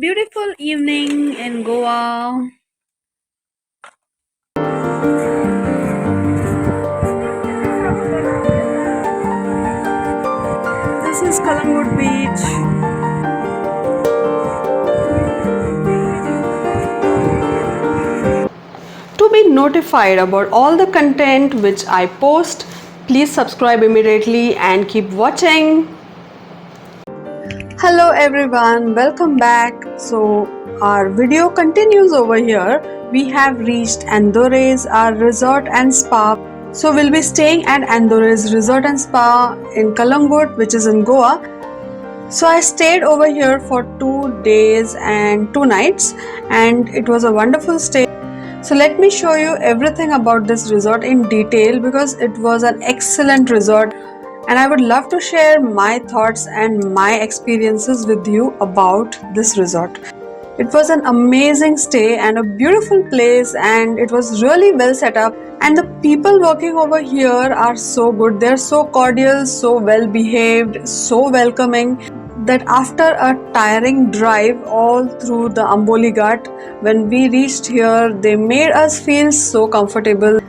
beautiful evening in Goa. This is Kalangut Beach. To be notified about all the content which I post, please subscribe immediately and keep watching. Hello everyone, welcome back. So our video continues over here. We have reached Andorres, our resort and spa. So we'll be staying at Andorres Resort and Spa in Kalangut, which is in Goa. So I stayed over here for 2 days and 2 nights, and it was a wonderful stay. So let me show you everything about this resort in detail because it was an excellent resort, and I would love to share my thoughts and my experiences with you about this resort. It was an amazing stay and a beautiful place, and it was really well set up. And the people working over here are so good. They're so cordial, so well behaved, so welcoming that after a tiring drive all through the Amboli Ghat, when we reached here, they made us feel so comfortable.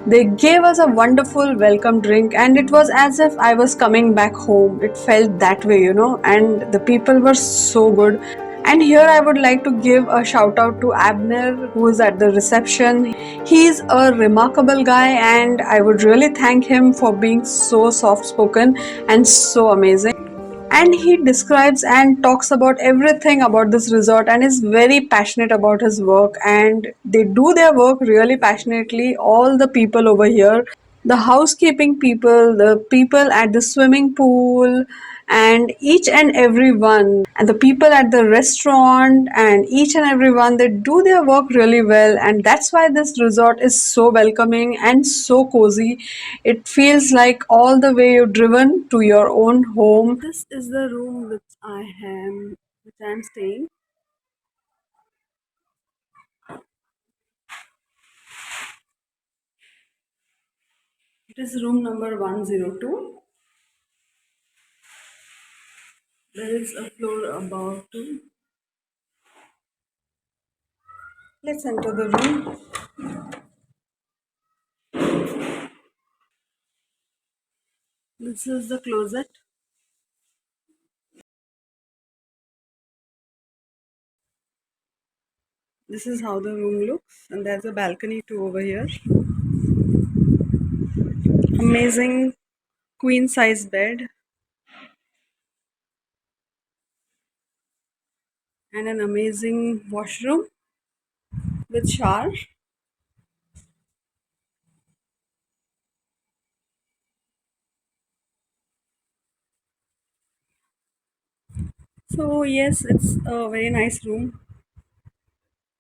They gave us a wonderful welcome drink, and it was as if I was coming back home. It felt that way, and the people were so good. And here I would like to give a shout out to Abner, who is at the reception. He's a remarkable guy, and I would really thank him for being so soft spoken and so amazing. And he describes and talks about everything about this resort and is very passionate about his work, and they do their work really passionately. All the people over here, the housekeeping people, the people at the swimming pool, and each and every one, and the people at the restaurant, and each and every one, they do their work really well, and that's why this resort is so welcoming and so cozy. It feels like all the way you're driven to your own home. This is the room which I am staying. It is room number 102. There is a floor above too. Let's enter the room. This is the closet. This is how the room looks, and there's a balcony too over here. Amazing queen size bed and an amazing washroom with shower. So yes, it's a very nice room,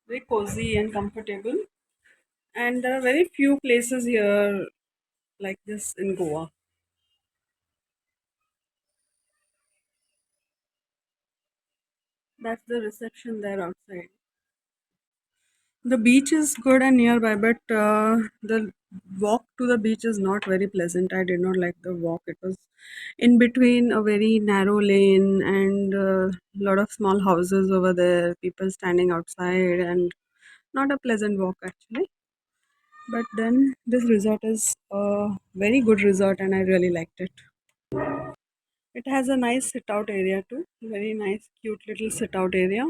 very cozy and comfortable. And there are very few places here like this in Goa. That's the reception there outside. The beach is good and nearby, but the walk to the beach is not very pleasant. I did not like the walk. It was in between a very narrow lane and a lot of small houses over there, people standing outside, and not a pleasant walk actually. But then this resort is a very good resort and I really liked it. It has a nice sit out area too, very nice, cute little sit out area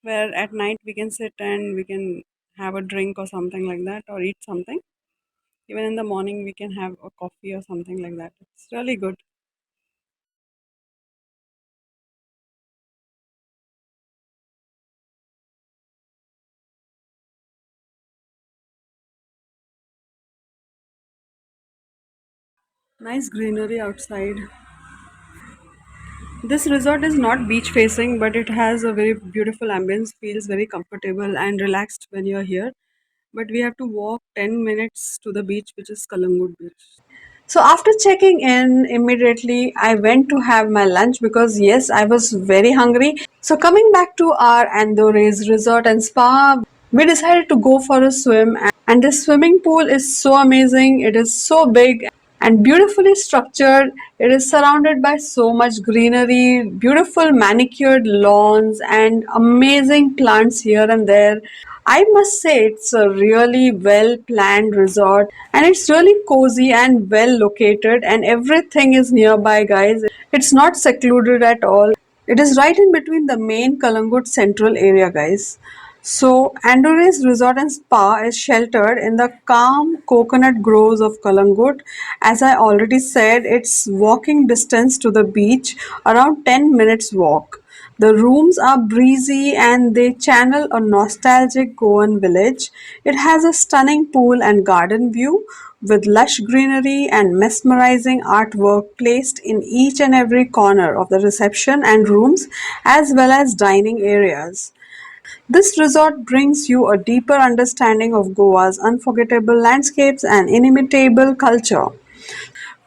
where at night we can sit and we can have a drink or something like that or eat something. Even in the morning, we can have a coffee or something like that. It's really good. Nice greenery outside. This resort is not beach facing, but it has a very beautiful ambience, feels very comfortable and relaxed when you're here. But we have to walk 10 minutes to the beach, which is Kalangut Beach. So after checking in, immediately I went to have my lunch because yes, I was very hungry. So coming back to our Andorres resort and spa, we decided to go for a swim, and this swimming pool is so amazing. It is so big and beautifully structured. It is surrounded by so much greenery, beautiful manicured lawns, and amazing plants here and there. I must say it's a really well planned resort, and it's really cozy and well located, and everything is nearby, guys. It's not secluded at all. It is right in between the main Kalangut central area, guys. So, Andorres Resort and Spa is sheltered in the calm coconut groves of Kalangut. As I already said, it's walking distance to the beach, around 10 minutes walk. The rooms are breezy and they channel a nostalgic Goan village. It has a stunning pool and garden view with lush greenery and mesmerizing artwork placed in each and every corner of the reception and rooms as well as dining areas. This resort brings you a deeper understanding of Goa's unforgettable landscapes and inimitable culture,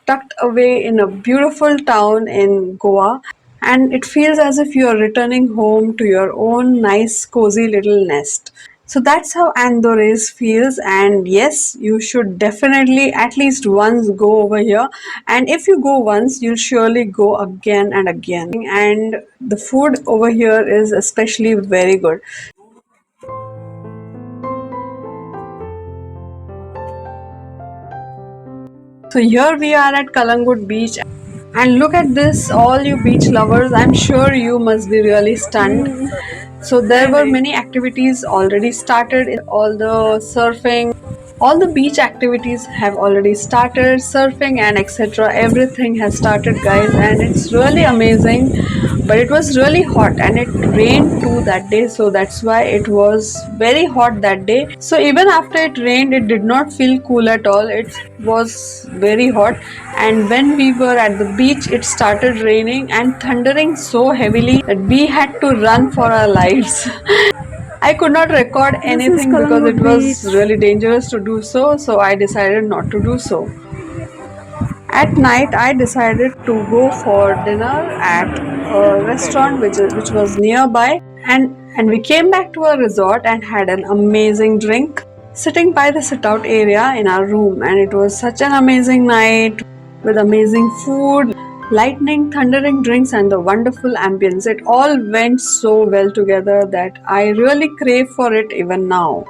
tucked away in a beautiful town in Goa, and it feels as if you are returning home to your own nice, cozy little nest. So that's how Andorres feels, and yes, you should definitely at least once go over here. And if you go once, you'll surely go again and again. And the food over here is especially very good. So here we are at Kalangut Beach, and look at this, all you beach lovers. I'm sure you must be really stunned. So there were Really? many activities already started. All the surfing, all the beach activities have already started. Surfing and etc. Everything has started, guys, and it's really amazing. But it was really hot, and it rained too that day, so that's why it was very hot that day. So even after it rained, it did not feel cool at all. It was very hot, and when we were at the beach, it started raining and thundering so heavily that we had to run for our lives. I could not record This is anything because it Kalangut was Beach. really dangerous to do so, so I decided not to do so. At night, I decided to go for dinner at a restaurant which was nearby, and we came back to our resort and had an amazing drink sitting by the sit out area in our room, and it was such an amazing night with amazing food, lightning, thundering drinks, and the wonderful ambience. It all went so well together that I really crave for it even now.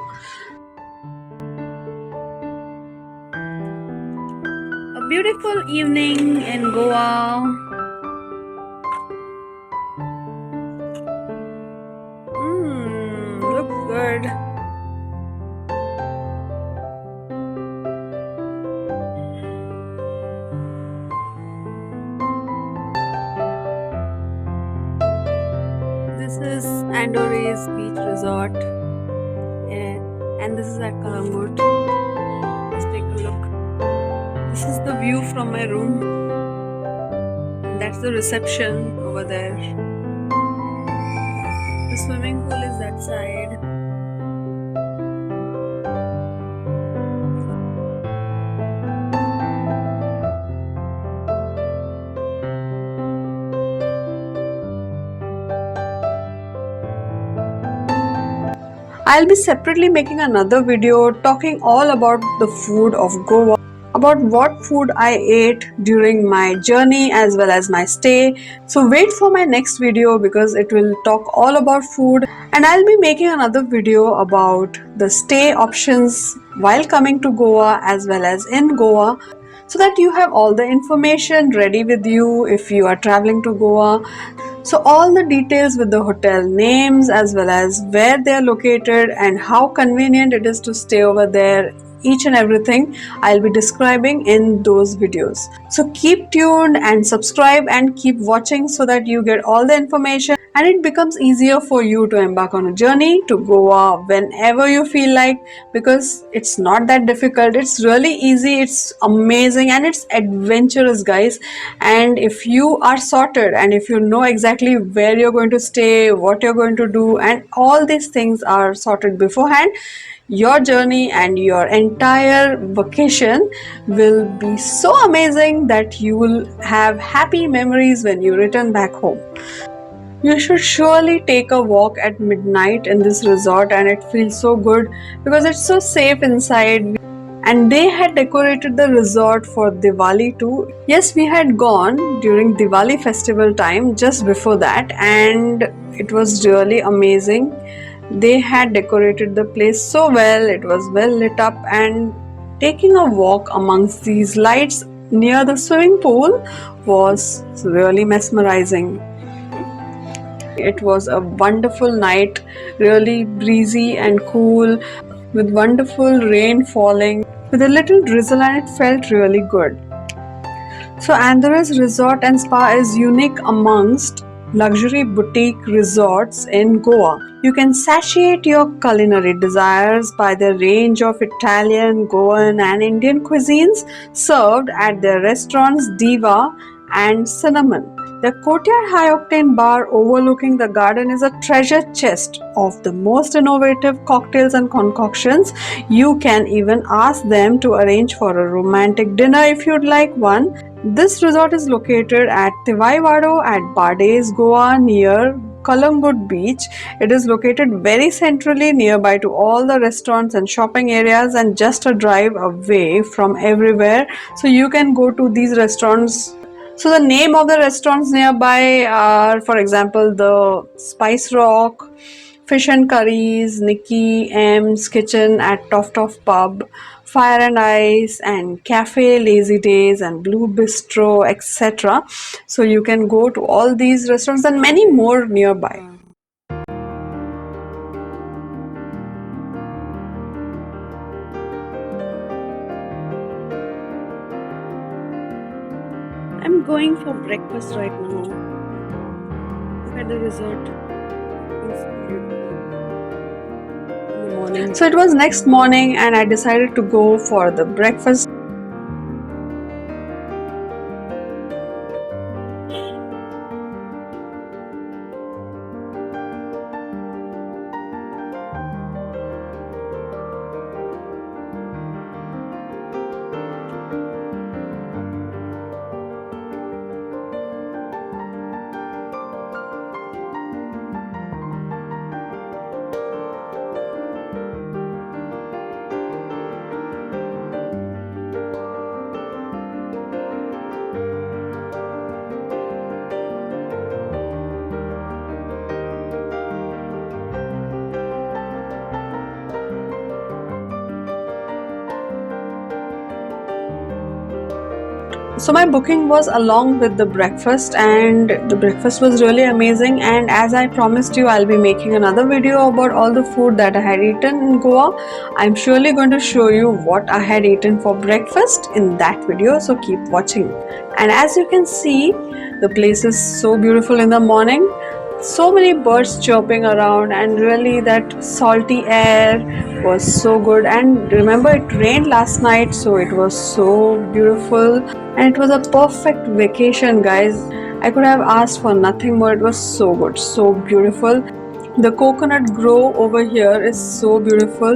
A beautiful evening in Goa. Looks good. This is Andorres Beach Resort, and this is at Kalangut. Let's take a look. This is the view from my room, and that's the reception over there. The swimming pool is that side. I'll be separately making another video talking all about the food of Goa, about what food I ate during my journey as well as my stay. So wait for my next video because it will talk all about food, and I'll be making another video about the stay options while coming to Goa as well as in Goa, so that you have all the information ready with you if you are traveling to Goa. So all the details with the hotel names as well as where they are located and how convenient it is to stay over there, each and everything I'll be describing in those videos. So keep tuned and subscribe and keep watching so that you get all the information and it becomes easier for you to embark on a journey to Goa whenever you feel like, because it's not that difficult. It's really easy, it's amazing, and it's adventurous, guys. And if you are sorted and if you know exactly where you're going to stay, what you're going to do, and all these things are sorted beforehand, your journey and your entire vacation will be so amazing that you will have happy memories when you return back home. You should surely take a walk at midnight in this resort, and it feels so good because it's so safe inside and they had decorated the resort for Diwali too. Yes, we had gone during Diwali festival time just before that, and it was really amazing. They had decorated the place so well, it was well lit up, and taking a walk amongst these lights near the swimming pool was really mesmerizing. It was a wonderful night, really breezy and cool, with wonderful rain falling, with a little drizzle, and it felt really good. So, Andhra's Resort and Spa is unique amongst luxury boutique resorts in Goa. You can satiate your culinary desires by the range of Italian, Goan, and Indian cuisines served at their restaurants Diva and Cinnamon. The Courtyard High Octane Bar overlooking the garden is a treasure chest of the most innovative cocktails and concoctions. You can even ask them to arrange for a romantic dinner if you'd like one. This resort is located at Tivaiwado at Bades, Goa, near Kalangut Beach. It is located very centrally nearby to all the restaurants and shopping areas and just a drive away from everywhere. So you can go to these restaurants. So the name of the restaurants nearby are, for example, the Spice Rock, Fish and Curries, Nikki M's Kitchen at Toft Pub, Fire and Ice, and Cafe Lazy Days, and Blue Bistro, etc. So you can go to all these restaurants and many more nearby. I'm going for breakfast right now. Look at the resort. It's beautiful. In the morning. So it was next morning, and I decided to go for the breakfast. So my booking was along with the breakfast, and the breakfast was really amazing. And as I promised you, I'll be making another video about all the food that I had eaten in Goa. I'm surely going to show you what I had eaten for breakfast in that video, so keep watching. And as you can see, the place is so beautiful in the morning. So many birds chirping around, and really that salty air was so good. And remember, it rained last night, so it was so beautiful, and it was a perfect vacation, guys. I could have asked for nothing more. It was so good, so beautiful. The coconut grove over here is so beautiful.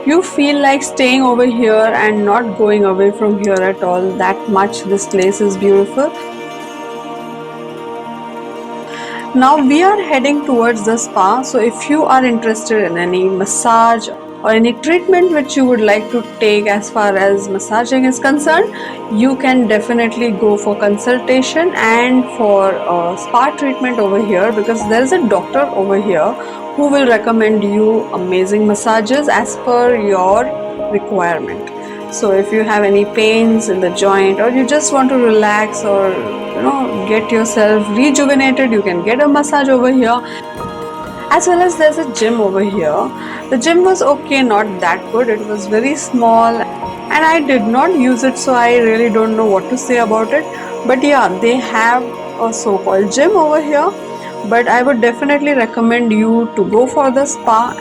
You feel like staying over here and not going away from here at all. That much this place is beautiful. Now we are heading towards the spa. So if you are interested in any massage or any treatment which you would like to take as far as massaging is concerned, you can definitely go for consultation and for spa treatment over here, because there is a doctor over here who will recommend you amazing massages as per your requirement. So if you have any pains in the joint, or you just want to relax, or get yourself rejuvenated, you can get a massage over here. As well as there's a gym over here. The gym was okay, not that good. It was very small and I did not use it, so I really don't know what to say about it. But yeah, they have a so-called gym over here. But I would definitely recommend you to go for the spa.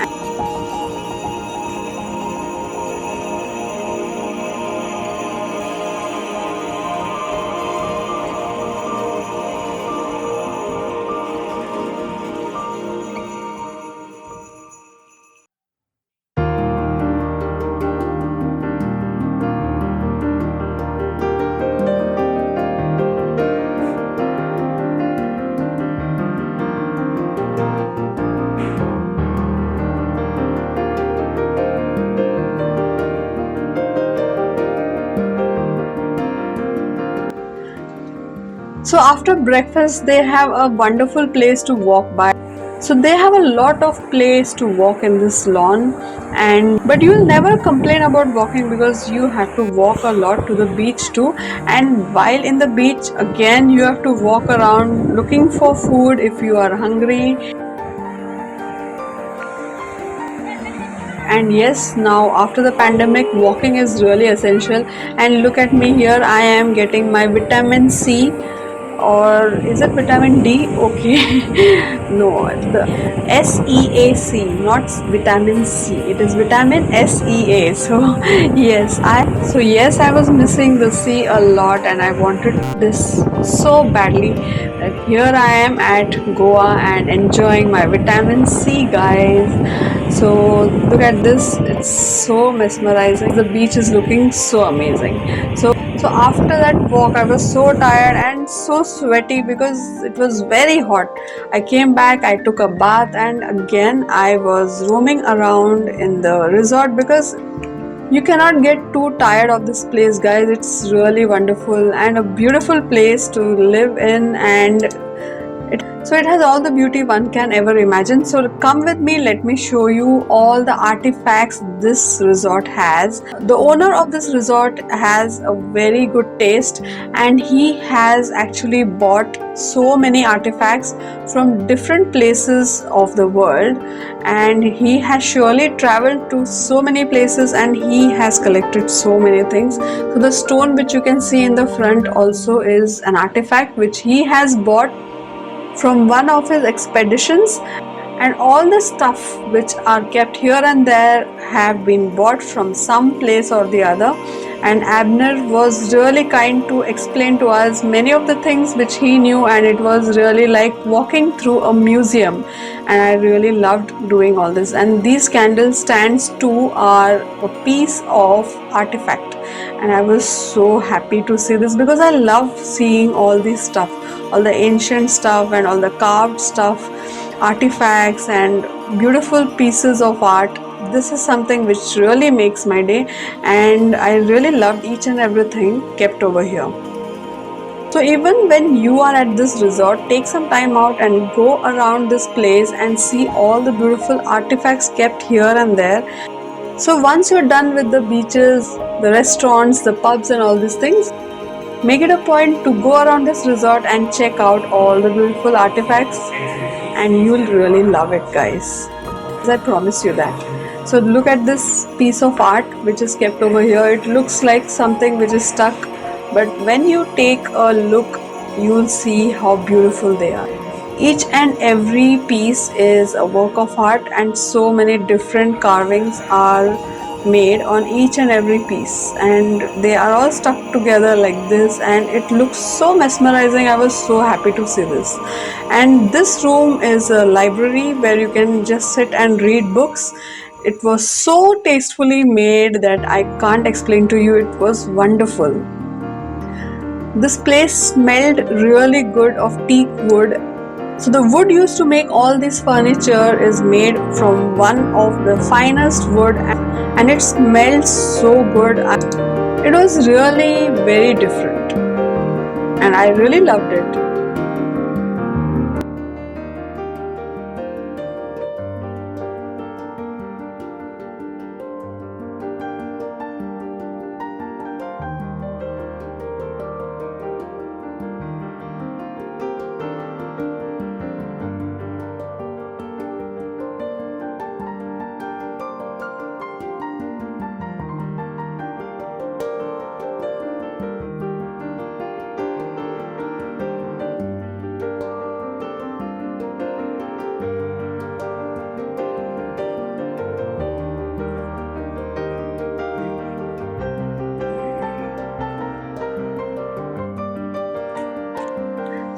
So after breakfast, they have a wonderful place to walk by. So they have a lot of place to walk in this lawn, and but you'll never complain about walking because you have to walk a lot to the beach too. And while in the beach, again you have to walk around looking for food if you are hungry. And yes, now after the pandemic, walking is really essential. And look at me here, I am getting my vitamin C, or is it vitamin D? Okay, no, the SEAC, not vitamin C. It is vitamin SEA. So yes, I was missing the C a lot, and I wanted this so badly. That here I am at Goa and enjoying my vitamin C, guys. So look at this, it's so mesmerizing. The beach is looking so amazing. So after that walk, I was so tired and so sweaty because it was very hot. I came back, I took a bath, and again I was roaming around in the resort because you cannot get too tired of this place, guys. It's really wonderful and a beautiful place to live in, and it has all the beauty one can ever imagine. So come with me, let me show you all the artifacts this resort has. The owner of this resort has a very good taste, and he has actually bought so many artifacts from different places of the world, and he has surely traveled to so many places and he has collected so many things. So the stone which you can see in the front also is an artifact which he has bought from one of his expeditions, and all the stuff which are kept here and there have been bought from some place or the other. And Abner was really kind to explain to us many of the things which he knew, and it was really like walking through a museum, and I really loved doing all this. And these candle stands too are a piece of artifact, and I was so happy to see this because I love seeing all this stuff, all the ancient stuff and all the carved stuff, artifacts and beautiful pieces of art. This is something which really makes my day, and I really loved each and everything kept over here. So even when you are at this resort, take some time out and go around this place and see all the beautiful artifacts kept here and there. So once you're done with the beaches, the restaurants, the pubs and all these things, make it a point to go around this resort and check out all the beautiful artifacts, and you'll really love it, guys. I promise you that. So look at this piece of art which is kept over here. It looks like something which is stuck, but when you take a look, you'll see how beautiful they are. Each and every piece is a work of art, and so many different carvings are made on each and every piece, and they are all stuck together like this, and it looks so mesmerizing. I was so happy to see this. And this room is a library where you can just sit and read books. It was so tastefully made that I can't explain to you. It was wonderful. This place smelled really good of teak wood. So the wood used to make all this furniture is made from one of the finest wood, and it smelled so good. It was really very different, and I really loved it.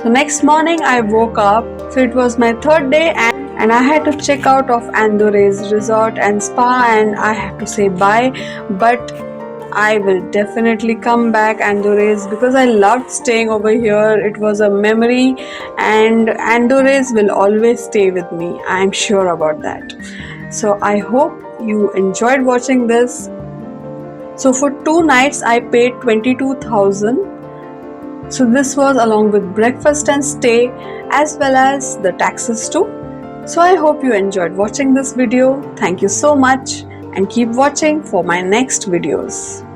So next morning I woke up. So it was my third day and I had to check out of Andorres Resort and Spa and I have to say bye. But I will definitely come back Andorres because I loved staying over here. It was a memory and Andorres will always stay with me. I am sure about that. So I hope you enjoyed watching this. So for 2 nights I paid 22,000. So this was along with breakfast and stay as well as the taxes too. So I hope you enjoyed watching this video. Thank you so much and keep watching for my next videos.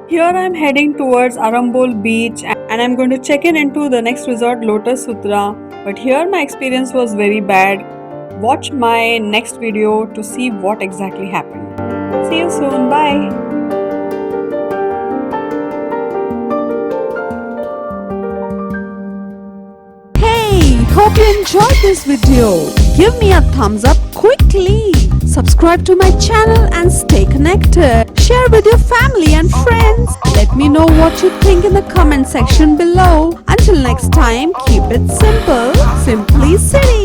Here I am heading towards Arambol beach and I'm going to check in into the next resort, Lotus Sutra. But here my experience was very bad. Watch my next video to see what exactly happened. See you soon. Bye. Hey, hope you enjoyed this video. Give me a thumbs up quickly. Subscribe to my channel and stay connected. Share with your family and friends. Let me know what you think in the comment section below. Until next time, keep it simple. Simply City.